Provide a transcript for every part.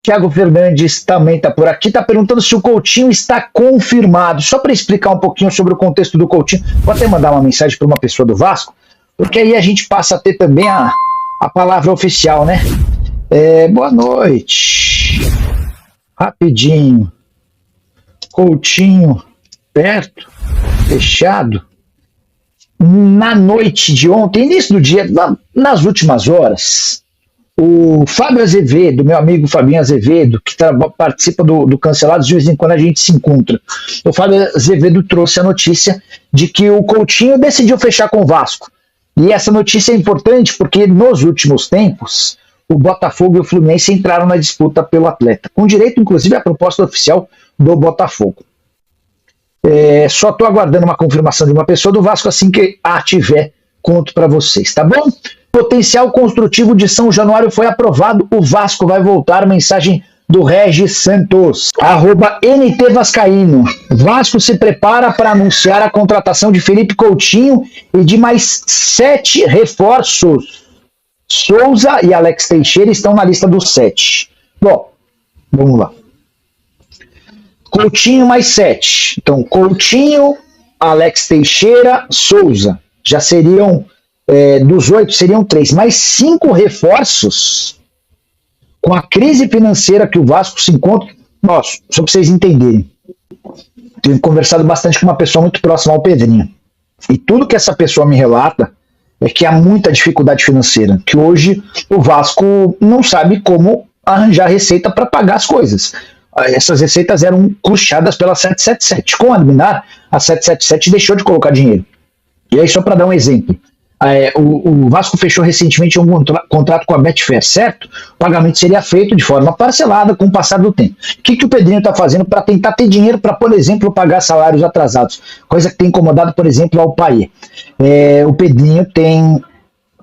Thiago Fernandes também está por aqui, está perguntando se o Coutinho está confirmado. Só para explicar um pouquinho sobre o contexto do Coutinho, vou até mandar uma mensagem para uma pessoa do Vasco, porque aí a gente passa a ter também a palavra oficial, né? Boa noite. Rapidinho. Coutinho, perto, fechado. Na noite de ontem, início do dia, nas últimas horas, o Fábio Azevedo, meu amigo Fabinho Azevedo, que participa do Cancelados, de vez em quando a gente se encontra. O Fábio Azevedo trouxe a notícia de que o Coutinho decidiu fechar com o Vasco. E essa notícia é importante porque nos últimos tempos, o Botafogo e o Fluminense entraram na disputa pelo atleta, com direito, inclusive, à proposta oficial do Botafogo. Só estou aguardando uma confirmação de uma pessoa do Vasco, assim que a tiver, conto para vocês, tá bom? Potencial construtivo de São Januário foi aprovado, o Vasco vai voltar, mensagem do Regis Santos, @NT Vascaíno. Vasco se prepara para anunciar a contratação de Felipe Coutinho e de mais 7 reforços. Souza e Alex Teixeira estão na lista dos 7. Bom, vamos lá. Coutinho mais 7. Então, Coutinho, Alex Teixeira, Souza. Já seriam, dos 8, seriam 3. Mais 5 reforços com a crise financeira que o Vasco se encontra. Nossa, só para vocês entenderem. Tenho conversado bastante com uma pessoa muito próxima ao Pedrinho. E tudo que essa pessoa me relata é que há muita dificuldade financeira. Que hoje o Vasco não sabe como arranjar receita para pagar as coisas. Essas receitas eram custeadas pela 777. Com a liminar, a 777 deixou de colocar dinheiro. E aí, só para dar um exemplo, o Vasco fechou recentemente um contrato com a Betfair, certo? O pagamento seria feito de forma parcelada com o passar do tempo. O que o Pedrinho está fazendo para tentar ter dinheiro para, por exemplo, pagar salários atrasados? Coisa que tem incomodado, por exemplo, ao Paê. O Pedrinho tem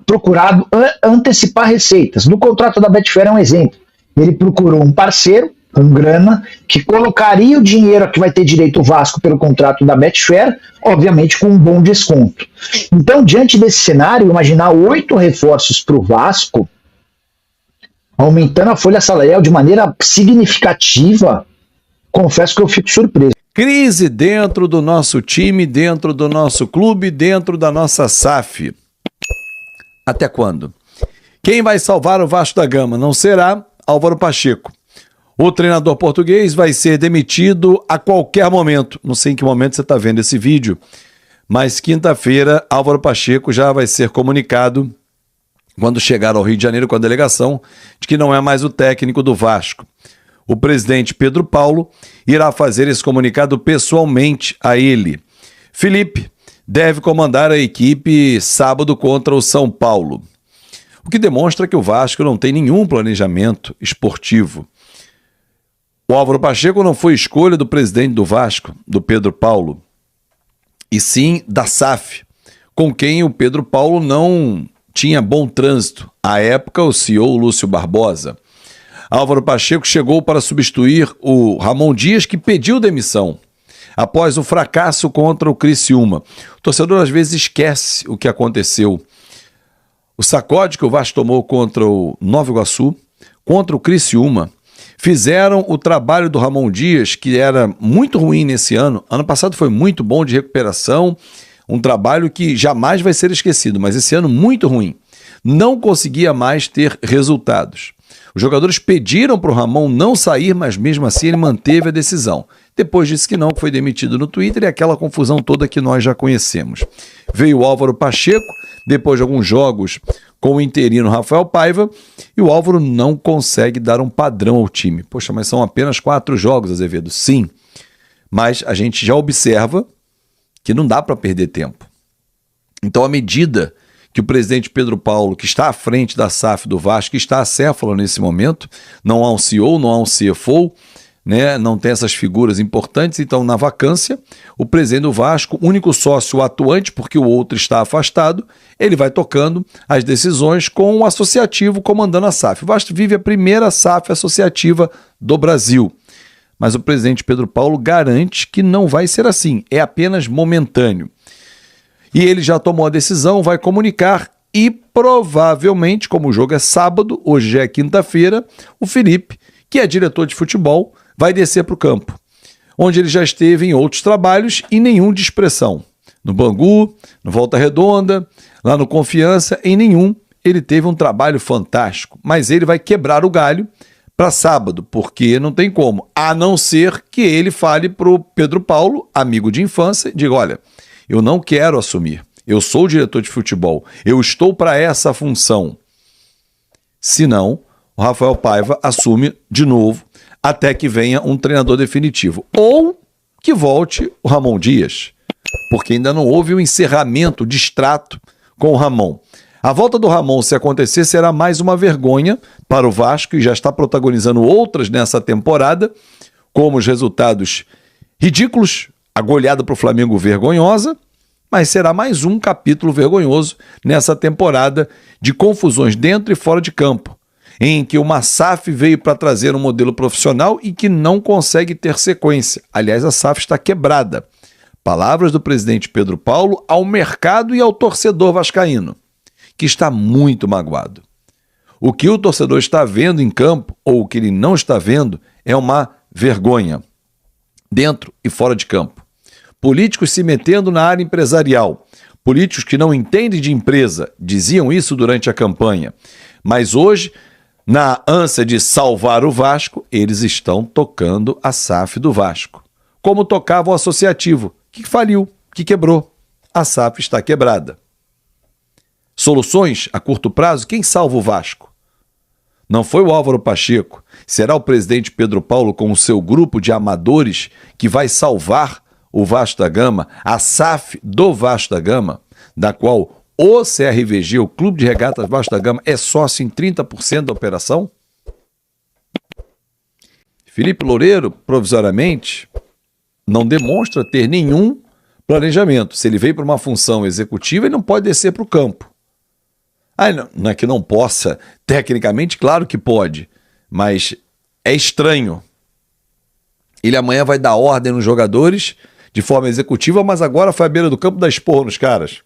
procurado antecipar receitas. No contrato da Betfair é um exemplo. Ele procurou um parceiro com grana, que colocaria o dinheiro a que vai ter direito o Vasco pelo contrato da Betfair, obviamente com um bom desconto. Então, diante desse cenário, imaginar 8 reforços para o Vasco, aumentando a folha salarial de maneira significativa, confesso que eu fico surpreso. Crise dentro do nosso time, dentro do nosso clube, dentro da nossa SAF. Até quando? Quem vai salvar o Vasco da Gama? Não será Álvaro Pacheco. O treinador português vai ser demitido a qualquer momento. Não sei em que momento você está vendo esse vídeo, mas quinta-feira Álvaro Pacheco já vai ser comunicado, quando chegar ao Rio de Janeiro com a delegação, de que não é mais o técnico do Vasco. O presidente Pedro Paulo irá fazer esse comunicado pessoalmente a ele. Felipe deve comandar a equipe sábado contra o São Paulo, o que demonstra que o Vasco não tem nenhum planejamento esportivo. O Álvaro Pacheco não foi escolha do presidente do Vasco, do Pedro Paulo, e sim da SAF, com quem o Pedro Paulo não tinha bom trânsito. À época, o CEO Lúcio Barbosa. Álvaro Pacheco chegou para substituir o Ramon Dias, que pediu demissão após o fracasso contra o Criciúma. O torcedor às vezes esquece o que aconteceu. O sacode que o Vasco tomou contra o Nova Iguaçu, contra o Criciúma, fizeram o trabalho do Ramon Dias, que era muito ruim nesse ano. Ano passado foi muito bom de recuperação, um trabalho que jamais vai ser esquecido, mas esse ano muito ruim. Não conseguia mais ter resultados. Os jogadores pediram para o Ramon não sair, mas mesmo assim ele manteve a decisão. Depois disse que não, foi demitido no Twitter e aquela confusão toda que nós já conhecemos. Veio o Álvaro Pacheco, depois de alguns jogos com o interino Rafael Paiva, e o Álvaro não consegue dar um padrão ao time. Poxa, mas são apenas 4 jogos, Azevedo. Sim, mas a gente já observa que não dá para perder tempo. Então, à medida que o presidente Pedro Paulo, que está à frente da SAF do Vasco, que está acéfalo nesse momento, não há um CEO, não há um CFO, né? Não tem essas figuras importantes, então na vacância, o presidente do Vasco, único sócio atuante, porque o outro está afastado, ele vai tocando as decisões com o associativo comandando a SAF. O Vasco vive a primeira SAF associativa do Brasil, mas o presidente Pedro Paulo garante que não vai ser assim, é apenas momentâneo. E ele já tomou a decisão, vai comunicar e provavelmente, como o jogo é sábado, hoje já é quinta-feira, o Felipe, que é diretor de futebol, vai descer para o campo, onde ele já esteve em outros trabalhos e nenhum de expressão. No Bangu, no Volta Redonda, lá no Confiança, em nenhum ele teve um trabalho fantástico. Mas ele vai quebrar o galho para sábado, porque não tem como, a não ser que ele fale para o Pedro Paulo, amigo de infância, e diga, olha, eu não quero assumir, eu sou o diretor de futebol, eu estou para essa função. Se não, o Rafael Paiva assume de novo, até que venha um treinador definitivo. Ou que volte o Ramon Dias, porque ainda não houve o encerramento de extrato com o Ramon. A volta do Ramon, se acontecer, será mais uma vergonha para o Vasco, e já está protagonizando outras nessa temporada, como os resultados ridículos, a goleada para o Flamengo vergonhosa, mas será mais um capítulo vergonhoso nessa temporada de confusões dentro e fora de campo, em que uma SAF veio para trazer um modelo profissional e que não consegue ter sequência. Aliás, a SAF está quebrada. Palavras do presidente Pedro Paulo ao mercado e ao torcedor vascaíno, que está muito magoado. O que o torcedor está vendo em campo, ou o que ele não está vendo, é uma vergonha, dentro e fora de campo. Políticos se metendo na área empresarial, políticos que não entendem de empresa, diziam isso durante a campanha, mas hoje, na ânsia de salvar o Vasco, eles estão tocando a SAF do Vasco. Como tocava o associativo, que faliu, que quebrou. A SAF está quebrada. Soluções a curto prazo, quem salva o Vasco? Não foi o Álvaro Pacheco, será o presidente Pedro Paulo com o seu grupo de amadores que vai salvar o Vasco da Gama, a SAF do Vasco da Gama, da qual o CRVG, o Clube de Regatas Vasco da Gama, é sócio em 30% da operação? Felipe Loureiro, provisoriamente, não demonstra ter nenhum planejamento. Se ele veio para uma função executiva, ele não pode descer para o campo. Não é que não possa, tecnicamente, claro que pode, mas é estranho. Ele amanhã vai dar ordem nos jogadores de forma executiva, mas agora foi à beira do campo dar esporro nos caras.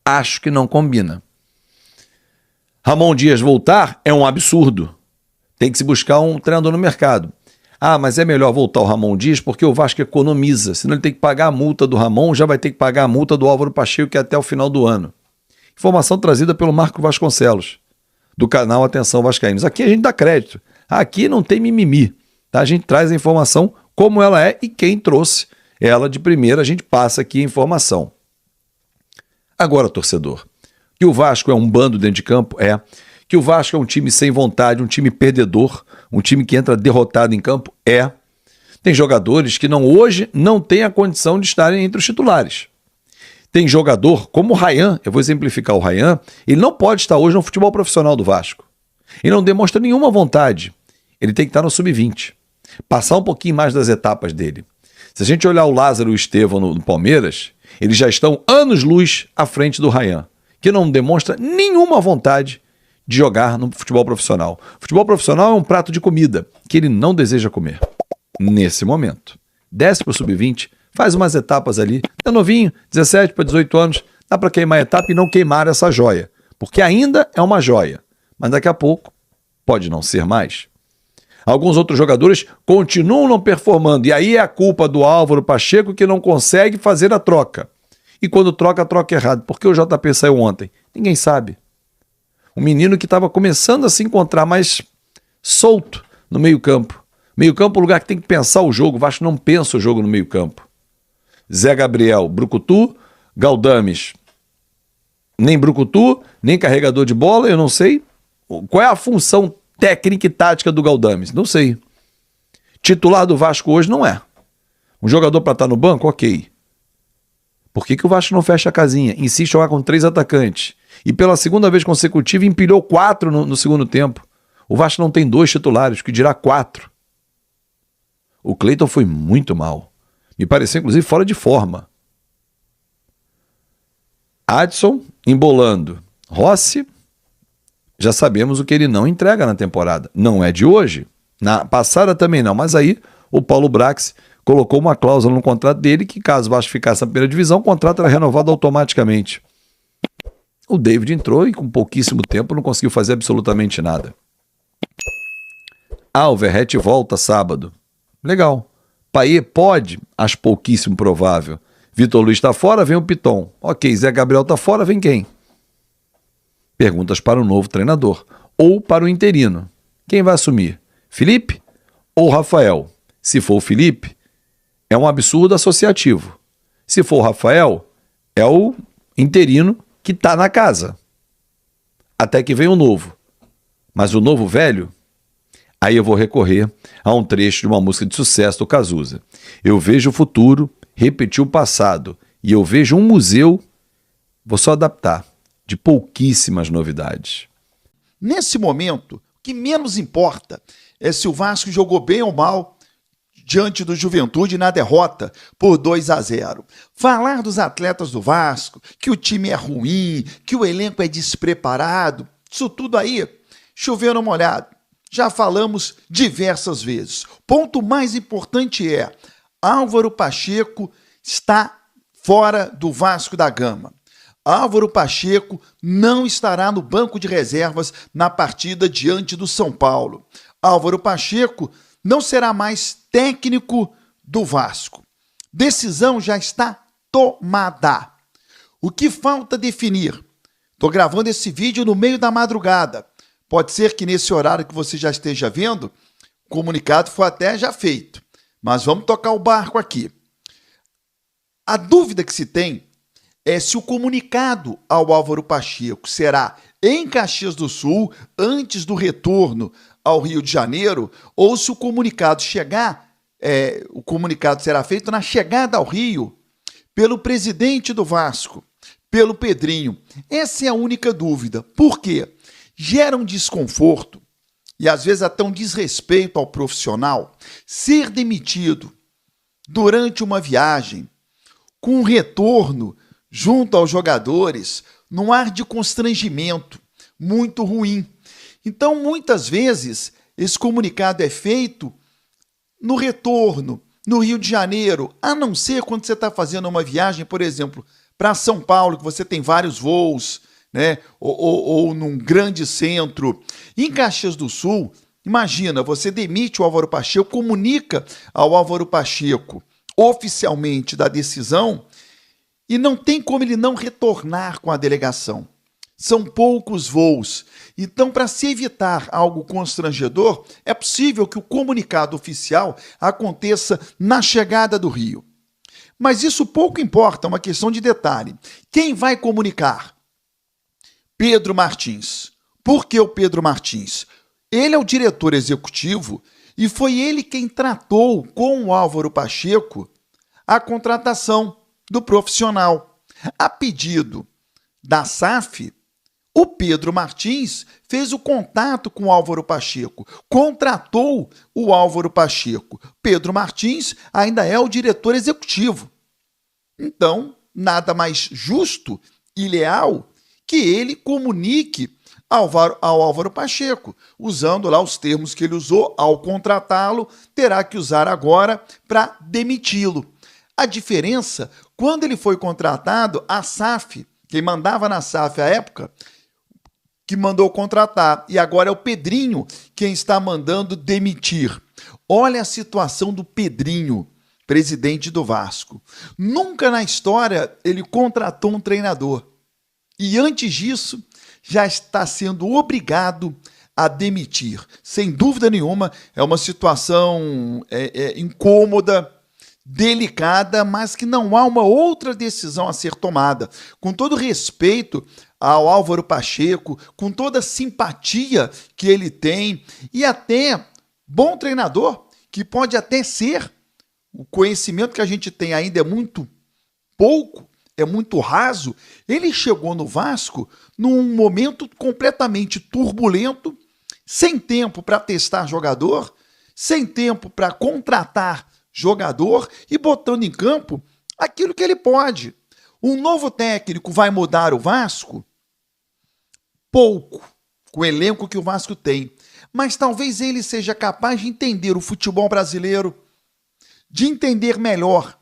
Acho que não combina. Ramon Dias voltar é um absurdo. Tem que se buscar um treinador no mercado. Mas é melhor voltar o Ramon Dias porque o Vasco economiza. Senão ele tem que pagar a multa do Ramon, já vai ter que pagar a multa do Álvaro Pacheco, que é até o final do ano. Informação trazida pelo Marco Vasconcelos, do canal Atenção Vascaínos. Aqui a gente dá crédito. Aqui não tem mimimi. Tá? A gente traz a informação como ela é e quem trouxe ela de primeira, a gente passa aqui a informação. Agora, torcedor, que o Vasco é um bando dentro de campo, que o Vasco é um time sem vontade, um time perdedor, um time que entra derrotado em campo, Tem jogadores que hoje não têm a condição de estarem entre os titulares. Tem jogador como o Ryan, eu vou exemplificar o Ryan, ele não pode estar hoje no futebol profissional do Vasco. Ele não demonstra nenhuma vontade. Ele tem que estar no sub-20. Passar um pouquinho mais das etapas dele. Se a gente olhar o Lázaro e o Estevão no Palmeiras, eles já estão anos-luz à frente do Ryan, que não demonstra nenhuma vontade de jogar no futebol profissional. O futebol profissional é um prato de comida que ele não deseja comer nesse momento. Desce para o sub-20, faz umas etapas ali, é novinho, 17 para 18 anos, dá para queimar a etapa e não queimar essa joia, porque ainda é uma joia, mas daqui a pouco pode não ser mais. Alguns outros jogadores continuam não performando, e aí é a culpa do Álvaro Pacheco que não consegue fazer a troca. E quando troca, troca errado. Por que o JP saiu ontem? Ninguém sabe. Um menino que estava começando a se encontrar mais solto no meio-campo. Meio-campo é um lugar que tem que pensar o jogo. O Vasco não pensa o jogo no meio-campo. Zé Gabriel, brucutu. Galdames, nem brucutu, nem carregador de bola, eu não sei. Qual é a função técnica e tática do Galdames? Não sei. Titular do Vasco hoje não é. Um jogador para estar no banco, ok. Por que o Vasco não fecha a casinha? Insiste em jogar com 3 atacantes. E pela segunda vez consecutiva empilhou 4 no segundo tempo. O Vasco não tem 2 titulares, que dirá 4. O Cleiton foi muito mal. Me pareceu, inclusive, fora de forma. Adson embolando. Rossi, já sabemos o que ele não entrega na temporada. Não é de hoje. Na passada também não. Mas aí o Paulo Brax colocou uma cláusula no contrato dele que, caso o Vasco ficasse na primeira divisão, o contrato era renovado automaticamente. O David entrou e com pouquíssimo tempo não conseguiu fazer absolutamente nada. Ah, o Verratti volta sábado. Legal. Payet pode? Acho pouquíssimo provável. Vitor Luiz está fora, vem o Piton. Ok, Zé Gabriel está fora, vem quem? Perguntas para o novo treinador. Ou para o interino. Quem vai assumir? Felipe ou Rafael? Se for o Felipe, é um absurdo associativo. Se for o Rafael, é o interino que está na casa. Até que vem o novo. Mas o novo velho? Aí eu vou recorrer a um trecho de uma música de sucesso do Cazuza. Eu vejo o futuro repetir o passado e eu vejo um museu, vou só adaptar, de pouquíssimas novidades. Nesse momento, o que menos importa é se o Vasco jogou bem ou mal diante do Juventude na derrota por 2-0. Falar dos atletas do Vasco, que o time é ruim, que o elenco é despreparado, isso tudo aí, choveu no molhado. Já falamos diversas vezes. Ponto mais importante é: Álvaro Pacheco está fora do Vasco da Gama. Álvaro Pacheco não estará no banco de reservas na partida diante do São Paulo. Álvaro Pacheco não será mais técnico do Vasco. Decisão já está tomada. O que falta definir? Estou gravando esse vídeo no meio da madrugada. Pode ser que nesse horário que você já esteja vendo, o comunicado foi até já feito. Mas vamos tocar o barco aqui. A dúvida que se tem é se o comunicado ao Álvaro Pacheco será em Caxias do Sul, antes do retorno ao Rio de Janeiro, ou se o comunicado será feito na chegada ao Rio pelo presidente do Vasco, pelo Pedrinho. Essa é a única dúvida. Por quê? Gera um desconforto e às vezes até um desrespeito ao profissional ser demitido durante uma viagem, com um retorno junto aos jogadores, num ar de constrangimento muito ruim. Então, muitas vezes, esse comunicado é feito no retorno, no Rio de Janeiro, a não ser quando você está fazendo uma viagem, por exemplo, para São Paulo, que você tem vários voos, né? Ou num grande centro. Em Caxias do Sul, imagina, você demite o Álvaro Pacheco, comunica ao Álvaro Pacheco oficialmente da decisão e não tem como ele não retornar com a delegação. São poucos voos. Então, para se evitar algo constrangedor, é possível que o comunicado oficial aconteça na chegada do Rio. Mas isso pouco importa, é uma questão de detalhe. Quem vai comunicar? Pedro Martins. Por que o Pedro Martins? Ele é o diretor executivo e foi ele quem tratou com o Álvaro Pacheco a contratação do profissional. A pedido da SAF, o Pedro Martins fez o contato com o Álvaro Pacheco, contratou o Álvaro Pacheco. Pedro Martins ainda é o diretor executivo. Então, nada mais justo e leal que ele comunique ao Álvaro Pacheco, usando lá os termos que ele usou ao contratá-lo, terá que usar agora para demiti-lo. A diferença, quando ele foi contratado, a SAF, quem mandava na SAF à época, que mandou contratar, e agora é o Pedrinho quem está mandando demitir. Olha a situação do Pedrinho, presidente do Vasco. Nunca na história ele contratou um treinador. E antes disso, já está sendo obrigado a demitir. Sem dúvida nenhuma, é uma situação incômoda, delicada, mas que não há uma outra decisão a ser tomada. Com todo respeito ao Álvaro Pacheco, com toda a simpatia que ele tem, e até bom treinador, que pode até ser, o conhecimento que a gente tem ainda é muito pouco, é muito raso. Ele chegou no Vasco num momento completamente turbulento, sem tempo para testar jogador, sem tempo para contratar jogador e botando em campo aquilo que ele pode. Um novo técnico vai mudar o Vasco? Pouco, com o elenco que o Vasco tem. Mas talvez ele seja capaz de entender o futebol brasileiro, de entender melhor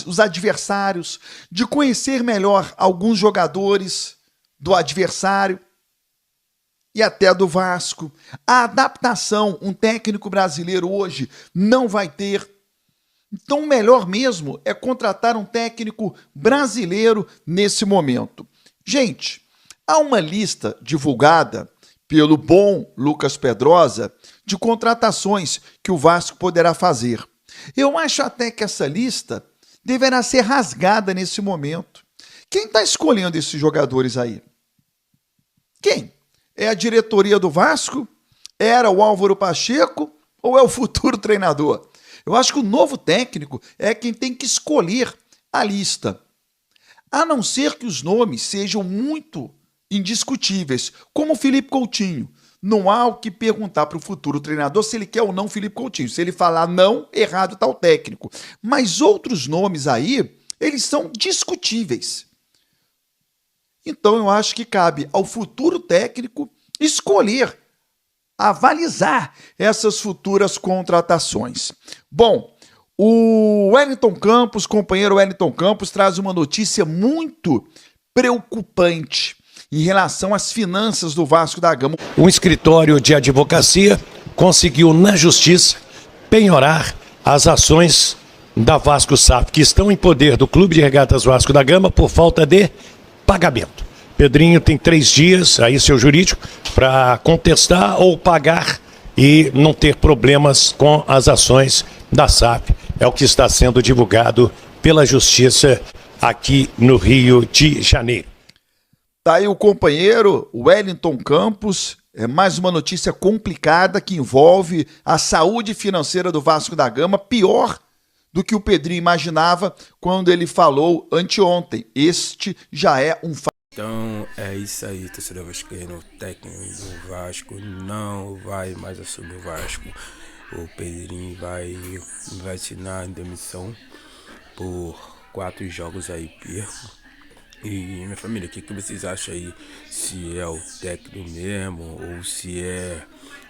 os adversários, de conhecer melhor alguns jogadores do adversário e até do Vasco. A adaptação, um técnico brasileiro hoje não vai ter. Então, o melhor mesmo é contratar um técnico brasileiro nesse momento. Gente, há uma lista divulgada pelo bom Lucas Pedrosa de contratações que o Vasco poderá fazer. Eu acho até que essa lista deverá ser rasgada nesse momento. Quem está escolhendo esses jogadores aí? Quem? É a diretoria do Vasco? Era o Álvaro Pacheco? Ou é o futuro treinador? Eu acho que o novo técnico é quem tem que escolher a lista. A não ser que os nomes sejam muito indiscutíveis, como o Felipe Coutinho. Não há o que perguntar para o futuro treinador se ele quer ou não o Felipe Coutinho. Se ele falar não, errado está o técnico. Mas outros nomes aí, eles são discutíveis. Então eu acho que cabe ao futuro técnico escolher, avalizar essas futuras contratações. Bom, o Wellington Campos, companheiro Wellington Campos, traz uma notícia muito preocupante em relação às finanças do Vasco da Gama. Um escritório de advocacia conseguiu na justiça penhorar as ações da Vasco SAF, que estão em poder do Clube de Regatas Vasco da Gama por falta de pagamento. Pedrinho tem 3 dias, aí seu jurídico, para contestar ou pagar e não ter problemas com as ações da SAF. É o que está sendo divulgado pela Justiça aqui no Rio de Janeiro. Tá aí o companheiro Wellington Campos. É mais uma notícia complicada que envolve a saúde financeira do Vasco da Gama, pior do que o Pedrinho imaginava quando ele falou anteontem. Este já é um fato. Então é isso aí, torcedor vascaíno. O técnico do Vasco não vai mais assumir o Vasco. O Pedrinho vai assinar a demissão por 4 jogos aí, perco. E minha família, o que vocês acham aí? Se é o técnico mesmo ou se é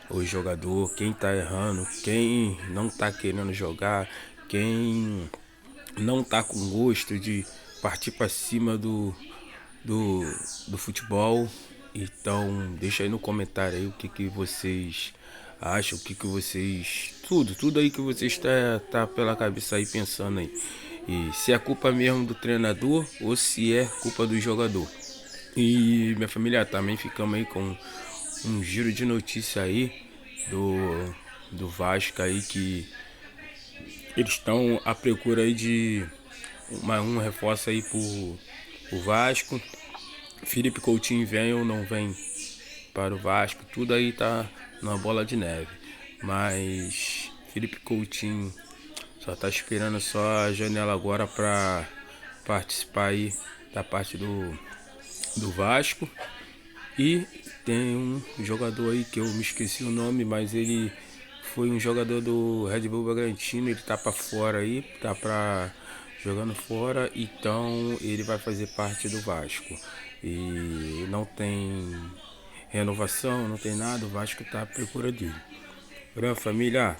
o jogador? Quem tá errando? Quem não tá querendo jogar? Quem não tá com gosto de partir para cima do futebol? Então deixa aí no comentário aí o que vocês acham, o que vocês... Tudo aí que vocês tá pela cabeça aí pensando aí. E se é culpa mesmo do treinador ou se é culpa do jogador. E minha família, também ficamos aí com um giro de notícia aí do Vasco aí, que eles estão à procura aí de um reforço aí pro Vasco. Felipe Coutinho vem ou não vem para o Vasco, tudo aí tá numa bola de neve. Mas Felipe Coutinho só tá esperando só a janela agora para participar aí da parte do Vasco. E tem um jogador aí que eu me esqueci o nome, mas ele foi um jogador do Red Bull Bragantino, ele tá para fora aí, tá para jogando fora, então ele vai fazer parte do Vasco. E não tem renovação, não tem nada, o Vasco tá à procura dele. Grande família,